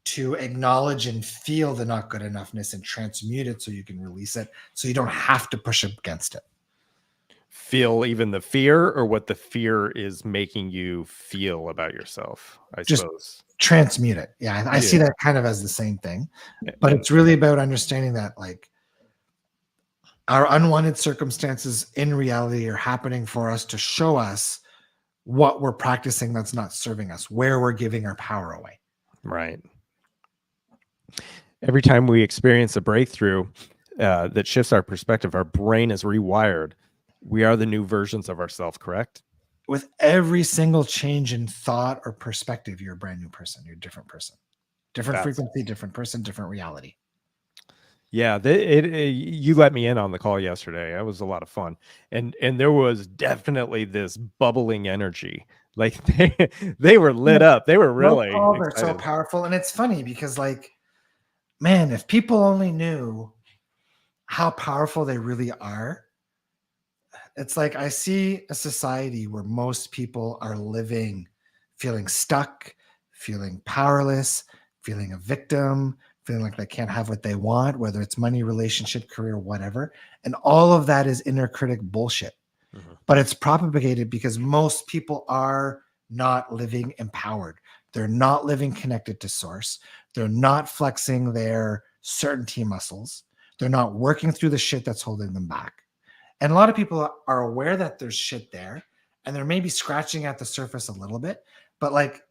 to acknowledge and feel the not good enoughness and transmute it so you can release it, so you don't have to push against it. Feel even the fear, or what the fear is making you feel about yourself, I suppose. Transmute it. Yeah, I see that kind of as the same thing, but it's really about understanding that like our unwanted circumstances in reality are happening for us to show us what we're practicing that's not serving us, where we're giving our power away. Right. Every time we experience a breakthrough that shifts our perspective, our brain is rewired. We are the new versions of ourselves, correct? With every single change in thought or perspective, you're a brand new person. You're a different person. Different frequency, different person, different reality. Yeah, you let me in on the call yesterday. It was a lot of fun. And there was definitely this bubbling energy. Like they were lit up. They were really they're so powerful. And it's funny because like, man, if people only knew how powerful they really are, it's like I see a society where most people are living feeling stuck, feeling powerless, feeling a victim, feeling like they can't have what they want, whether it's money, relationship, career, whatever. And all of that is inner critic bullshit. But it's propagated because most people are not living empowered. They're not living connected to source. They're not flexing their certainty muscles. They're not working through the shit that's holding them back. And a lot of people are aware that there's shit there, and they're maybe scratching at the surface a little bit, but like,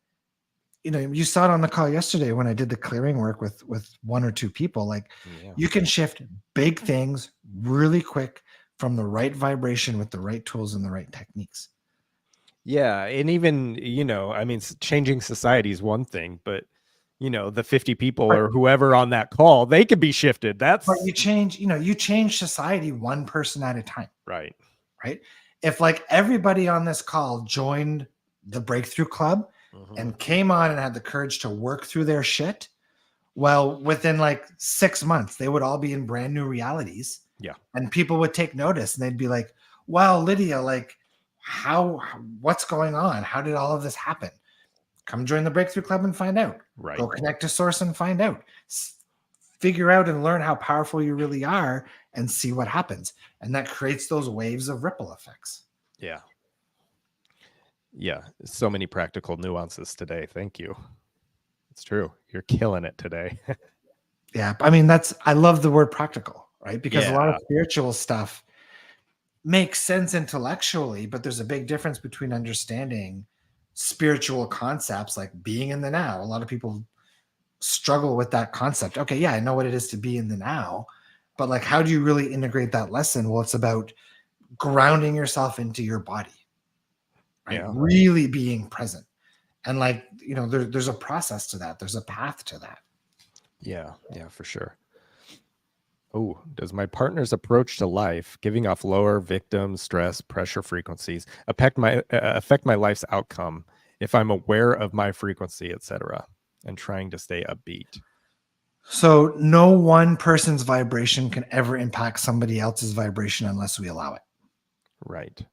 you saw it on the call yesterday when I did the clearing work with one or two people. Like, you can shift big things really quick from the right vibration with the right tools and the right techniques. Yeah. And even, I mean, changing society is one thing, but the 50 people or whoever on that call, they could be shifted. But you change society one person at a time. Right. If like everybody on this call joined the Breakthrough Club and came on and had the courage to work through their shit, well, within like 6 months, they would all be in brand new realities. Yeah. And people would take notice and they'd be like, wow, Lydia, like what's going on? How did all of this happen? Come join the Breakthrough Club and find out. Right. Go connect to Source and find out. Figure out and learn how powerful you really are and see what happens. And that creates those waves of ripple effects. Yeah. Yeah. So many practical nuances today. Thank you. It's true. You're killing it today. Yeah. I mean, I love the word practical, right? Because a lot of spiritual stuff makes sense intellectually, but there's a big difference between understanding spiritual concepts like being in the now. A lot of people struggle with that concept. Okay, yeah, I know what it is to be in the now, but like, how do you really integrate that lesson? Well, it's about grounding yourself into your body, right? Yeah. Really being present. And like, there's a process to that. There's a path to that. Yeah, for sure. Oh, does my partner's approach to life, giving off lower victim stress, pressure frequencies, affect my life's outcome if I'm aware of my frequency, etc., and trying to stay upbeat? So no one person's vibration can ever impact somebody else's vibration unless we allow it. Right.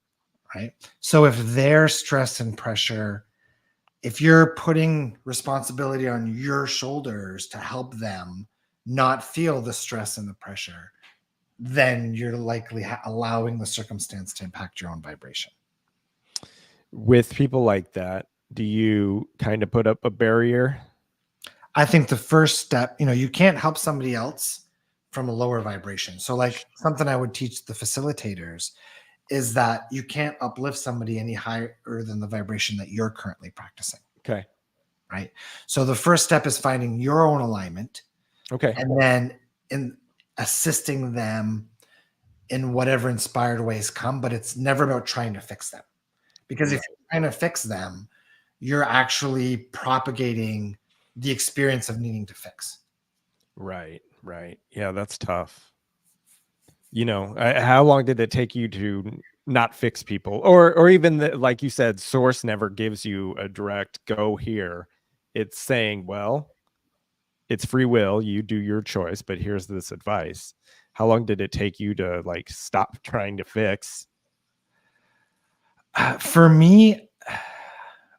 So if they're stress and pressure, if you're putting responsibility on your shoulders to help them not feel the stress and the pressure, then you're likely allowing the circumstance to impact your own vibration. With people like that, do you kind of put up a barrier? I think the first step, you can't help somebody else from a lower vibration. So like something I would teach the facilitators is that you can't uplift somebody any higher than the vibration that you're currently practicing. Okay. Right. So the first step is finding your own alignment. Okay. And then in assisting them in whatever inspired ways come, but it's never about trying to fix them. Because if you're trying to fix them, you're actually propagating the experience of needing to fix. Right. Yeah, that's tough. How long did it take you to not fix people? Or even like you said, Source never gives you a direct go here. It's saying, well, it's free will. You do your choice, but here's this advice. How long did it take you to like stop trying to fix? For me,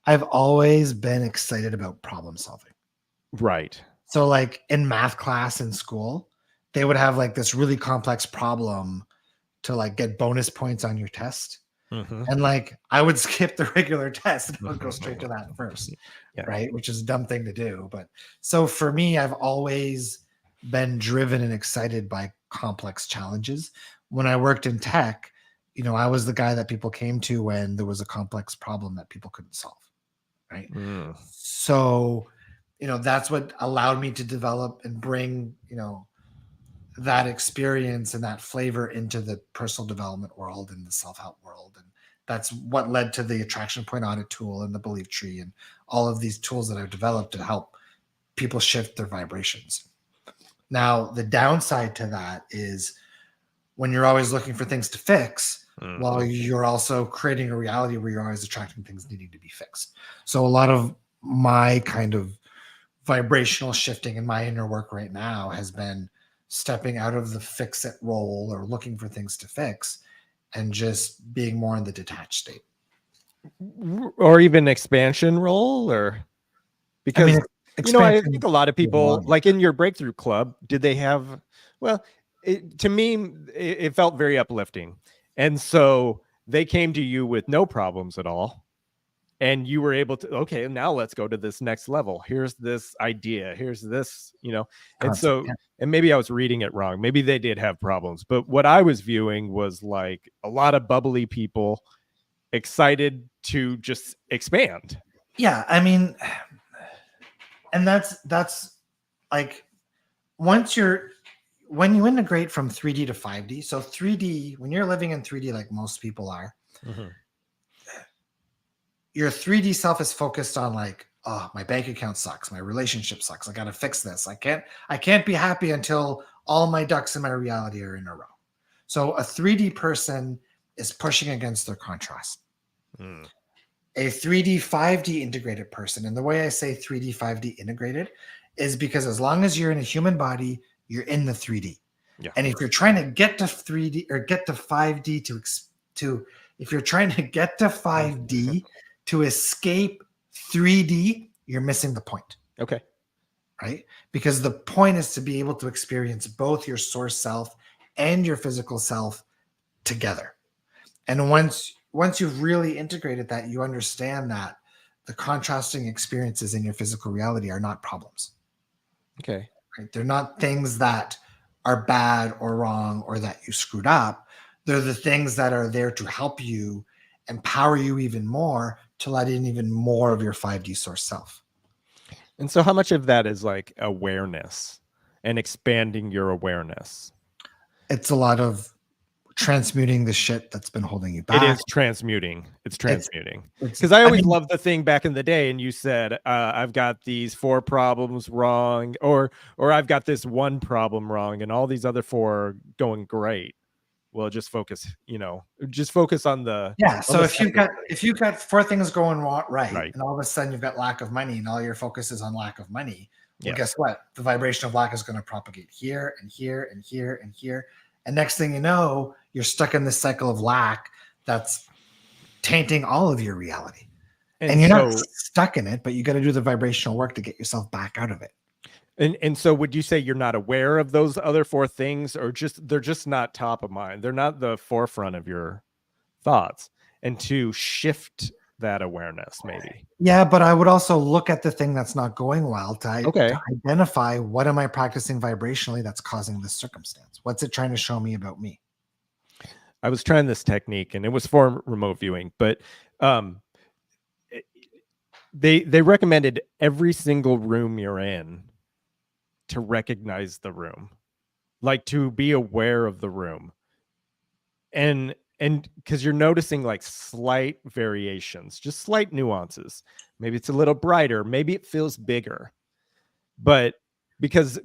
I've always been excited about problem solving. Right. So like in math class in school, they would have like this really complex problem to like get bonus points on your test. And like I would skip the regular test and I would go straight to that first. Yeah. Right. Which is a dumb thing to do. But so for me, I've always been driven and excited by complex challenges. When I worked in tech, I was the guy that people came to when there was a complex problem that people couldn't solve. Right. So, that's what allowed me to develop and bring, that experience and that flavor into the personal development world and the self-help world. And that's what led to the attraction point audit tool and the belief tree and all of these tools that I've developed to help people shift their vibrations. Now, the downside to that is when you're always looking for things to fix, while you're also creating a reality where you're always attracting things needing to be fixed. So a lot of my kind of vibrational shifting in my inner work right now has been stepping out of the fix it role or looking for things to fix and just being more in the detached state. Or even expansion role, or because I think a lot of people, like in your Breakthrough Club, did they have, well, to me, it felt very uplifting. And so they came to you with no problems at all. and you were able to, okay, now let's go to this next level. Here's this idea. Here's this, and concept, so, and maybe I was reading it wrong. Maybe they did have problems, but what I was viewing was like a lot of bubbly people excited to just expand. Yeah. I mean, and that's like, when you integrate from 3D to 5D, so 3D, when you're living in 3D, like most people are, your 3D self is focused on like, oh, my bank account sucks, my relationship sucks, I gotta fix this. I can't be happy until all my ducks in my reality are in a row. So a 3D person is pushing against their contrast. A 3D 5D integrated person, and the way I say 3D 5D integrated is because as long as you're in a human body, you're in the 3D. Yeah. And if you're trying to get to 3D or get to 5D if you're trying to get to 5D to escape 3D, you're missing the point. Okay. Right? Because the point is to be able to experience both your source self and your physical self together. And once you've really integrated that, you understand that the contrasting experiences in your physical reality are not problems. Okay. Right? They're not things that are bad or wrong or that you screwed up. They're the things that are there to help you, empower you even more, to let in even more of your 5D source self. And so how much of that is like awareness and expanding your awareness? It's a lot of transmuting the shit that's been holding you back. It is transmuting. It's transmuting. Because I always loved the thing back in the day, and you said, I've got these 4 problems wrong, or I've got this 1 problem wrong, and all these other 4 are going great. Well, just focus on the So if you've got 4 things going right, and all of a sudden you've got lack of money, and all your focus is on lack of money, well, guess what? The vibration of lack is going to propagate here and here and here and here. And next thing you know, you're stuck in this cycle of lack that's tainting all of your reality. And you're not stuck in it, but you got to do the vibrational work to get yourself back out of it. And so would you say you're not aware of those other 4 things, or they're just not top of mind? They're not the forefront of your thoughts, and to shift that awareness maybe. Yeah, but I would also look at the thing that's not going well to identify, what am I practicing vibrationally that's causing this circumstance? What's it trying to show me about me? I was trying this technique, and it was for remote viewing, but they recommended every single room you're in to recognize the room, like to be aware of the room, and because you're noticing like slight variations, just slight nuances. Maybe it's a little brighter, maybe it feels bigger, but because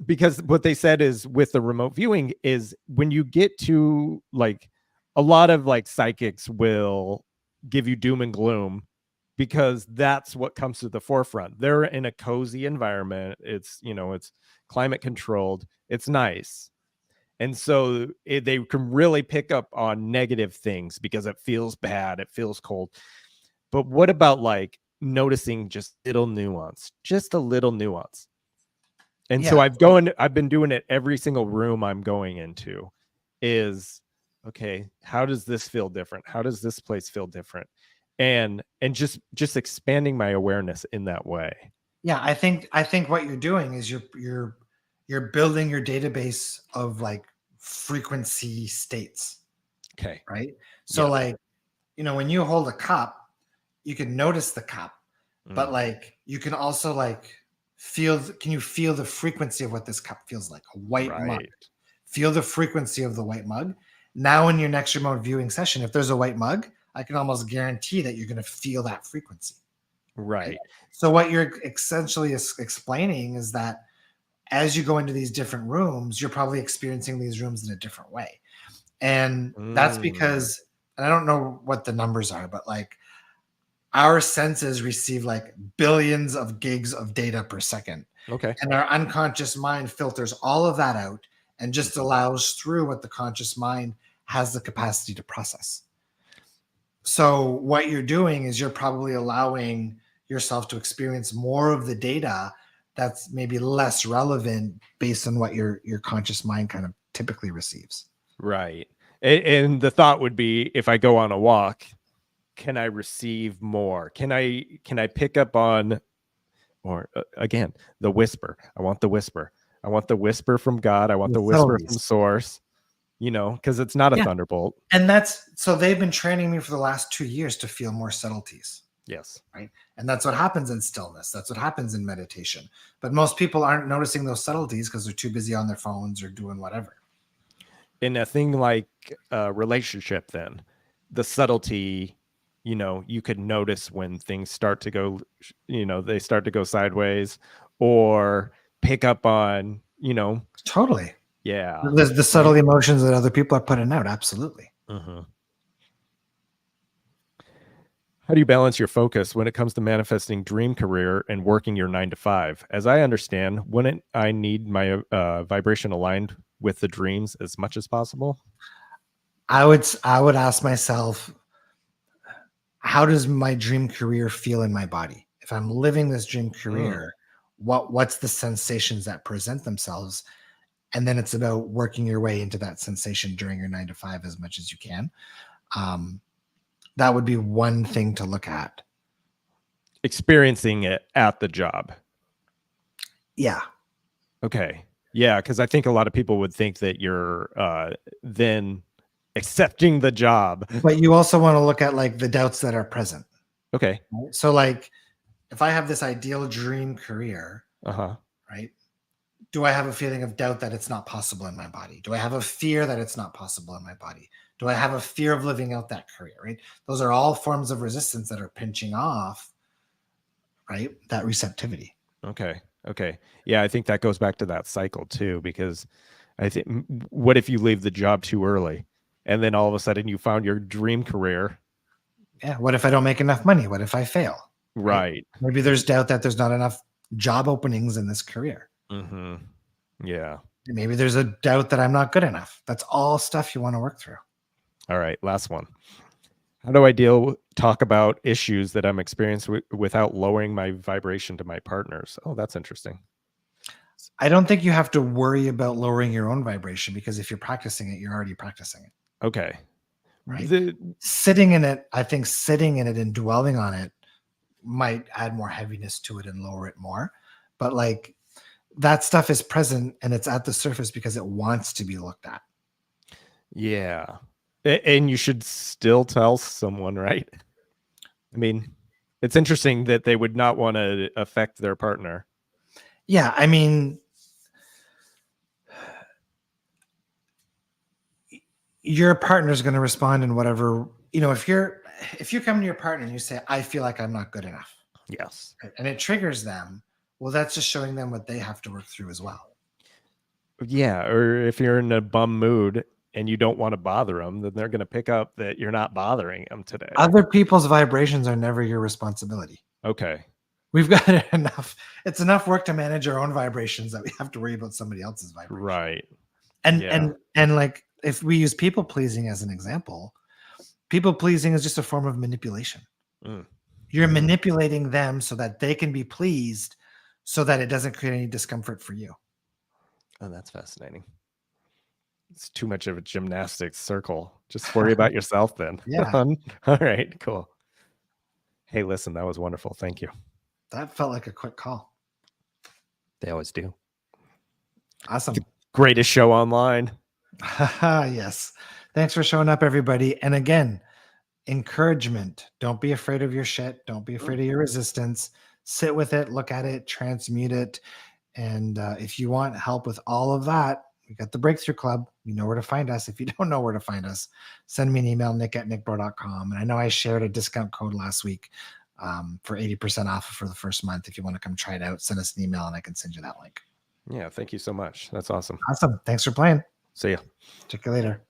what they said is, with the remote viewing, is when you get to like, a lot of like psychics will give you doom and gloom, because that's what comes to the forefront. They're in a cozy environment. It's climate controlled. It's nice. And so they can really pick up on negative things because it feels bad. It feels cold. But what about like noticing just a little nuance? And so I've been doing it every single room I'm going into. Is, okay, how does this feel different? How does this place feel different? And just expanding my awareness in that way. Yeah, I think what you're doing is you're building your database of like frequency states. Okay. Right. So like, when you hold a cup, you can notice the cup, but like you can also like can you feel the frequency of what this cup feels like? A white mug. Feel the frequency of the white mug. Now in your next remote viewing session, if there's a white mug, I can almost guarantee that you're going to feel that frequency. Right. So what you're essentially explaining is that as you go into these different rooms, you're probably experiencing these rooms in a different way. And that's because, and I don't know what the numbers are, but like our senses receive like billions of gigs of data per second. Okay. And our unconscious mind filters all of that out and just allows through what the conscious mind has the capacity to process. So what you're doing is you're probably allowing yourself to experience more of the data that's maybe less relevant based on what your conscious mind kind of typically receives. Right. And the thought would be, if I go on a walk, can I receive more? Can I pick up on, or again, the whisper? I want the whisper. I want the whisper from God. I want the whisper from source, because it's not a thunderbolt. And so they've been training me for the last 2 years to feel more subtleties. Yes. Right. And that's what happens in stillness. That's what happens in meditation. But most people aren't noticing those subtleties because they're too busy on their phones or doing whatever. In a thing like a relationship, then the subtlety, you could notice when things start to go, they start to go sideways, or pick up on, Totally. Yeah. The subtle emotions that other people are putting out. Absolutely. Mm-hmm. How do you balance your focus when it comes to manifesting dream career and working your 9 to 5? As I understand, wouldn't I need my vibration aligned with the dreams as much as possible? I would ask myself, how does my dream career feel in my body? If I'm living this dream career, what's the sensations that present themselves? And then it's about working your way into that sensation during your 9 to 5 as much as you can. That would be one thing to look at. Experiencing it at the job. Yeah. Okay. Yeah, because I think a lot of people would think that you're then accepting the job. But you also want to look at like the doubts that are present. Okay. So like if I have this ideal dream career, right? Do I have a feeling of doubt that it's not possible in my body? Do I have a fear that it's not possible in my body? Do I have a fear of living out that career, right? Those are all forms of resistance that are pinching off, right? That receptivity. Okay. Yeah, I think that goes back to that cycle too, because I think, what if you leave the job too early and then all of a sudden you found your dream career? Yeah. What if I don't make enough money? What if I fail? Right. Maybe there's doubt that there's not enough job openings in this career. Mm-hmm. Yeah. Maybe there's a doubt that I'm not good enough. That's all stuff you want to work through. All right. Last one. How do I talk about issues that I'm experiencing without lowering my vibration to my partners? Oh, that's interesting. I don't think you have to worry about lowering your own vibration, because if you're practicing it, you're already practicing it. Okay. Right. Sitting in it, I think sitting in it and dwelling on it might add more heaviness to it and lower it more. But like that stuff is present and it's at the surface because it wants to be looked at. Yeah. And you should still tell someone, right? I mean, it's interesting that they would not want to affect their partner. Yeah. I mean, your partner is going to respond in whatever, if you come to your partner and you say, I feel like I'm not good enough. Yes. And it triggers them. Well, that's just showing them what they have to work through as well. Yeah. Or if you're in a bum mood and you don't want to bother them, then they're going to pick up that you're not bothering them today. Other people's vibrations are never your responsibility. Okay. We've got enough. It's enough work to manage our own vibrations that we have to worry about somebody else's vibration. Right. And like, if we use people pleasing as an example, people pleasing is just a form of manipulation. You're manipulating them so that they can be pleased, so that it doesn't create any discomfort for you. Oh, that's fascinating. It's too much of a gymnastics circle. Just worry about yourself then. Yeah. All right, cool. Hey, listen, that was wonderful. Thank you. That felt like a quick call. They always do. Awesome. The greatest show online. Yes. Thanks for showing up, everybody. And again, encouragement. Don't be afraid of your shit. Don't be afraid of your resistance. Sit with it, look at it, transmute it. And if you want help with all of that, we got the Breakthrough Club. You know where to find us. If you don't know where to find us, send me an email, nick@nickbreau.com. And I know I shared a discount code last week for 80% off for the first month. If you want to come try it out, send us an email and I can send you that link. Yeah, thank you so much. That's awesome. Awesome. Thanks for playing. See ya. Check you later.